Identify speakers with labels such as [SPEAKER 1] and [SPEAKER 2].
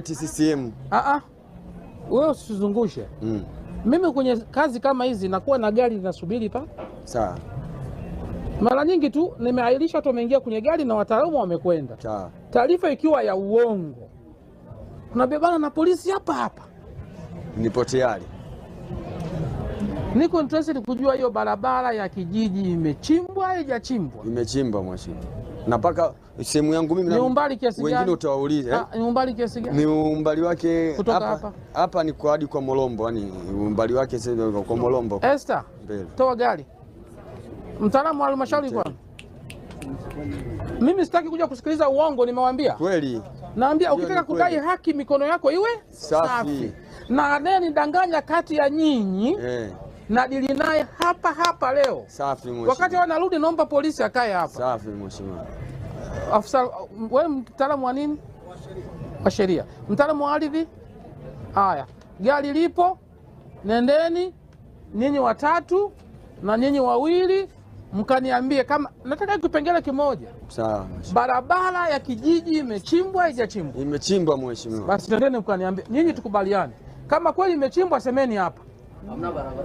[SPEAKER 1] CCM.
[SPEAKER 2] Wewe usizungushe. Mimi kwenye kazi kama hizi nakuwa na gari linasubiri pa.
[SPEAKER 1] Sawa.
[SPEAKER 2] Mara nyingi tu nimeahirisha, watu wameingia kwenye gari na wataalamu wamekwenda.
[SPEAKER 1] Sawa.
[SPEAKER 2] Taarifa ikiwa ya uongo, tunabebana na polisi hapa hapa.
[SPEAKER 1] Nipo tayari.
[SPEAKER 2] Niko interested kujua hiyo barabara ya kijiji imechimbwa haijachimbwa?
[SPEAKER 1] Imechimbwa mheshimiwa. Na mpaka sehemu yangu mimi
[SPEAKER 2] ni umbali kiasi gani?
[SPEAKER 1] Wengine utawauliza.
[SPEAKER 2] Ni umbali kiasi gani?
[SPEAKER 1] Ni umbali wake
[SPEAKER 2] kutoka hapa.
[SPEAKER 1] Hapa ni kwa hadi kwa Molombo, yani umbali wake sasa kwa Molombo.
[SPEAKER 2] Esther, toa gari. Mtaalamu wa halmashauri kwa. Mimi sitaki kuja kusikiliza uongo, nimewaambia.
[SPEAKER 1] Kweli.
[SPEAKER 2] Naambia ukitaka kudai haki mikono yako iwe safi. Na anayenidanganya kati ya nyinyi na dili naye hapa hapa leo.
[SPEAKER 1] Safi mheshimiwa.
[SPEAKER 2] Wakati wanarudi naomba polisi akae hapa.
[SPEAKER 1] Safi mheshimiwa.
[SPEAKER 2] Afisa, wewe mtaalamu wa nini? Wa sheria. Mtaalamu wa ardhi? Haya. Gari lipo. Nendeni nyinyi watatu na nyinyi wawili mkaniambie kama nataka kipengele kimoja.
[SPEAKER 1] Sawa.
[SPEAKER 2] Barabara ya kijiji imechimbwa haijachimbwa?
[SPEAKER 1] Imechimbwa mheshimiwa.
[SPEAKER 2] Basi nendeni mkaniambie. Nyinyi tukubaliane. Kama kweli imechimbwa semeni hapa. Hamna barabara.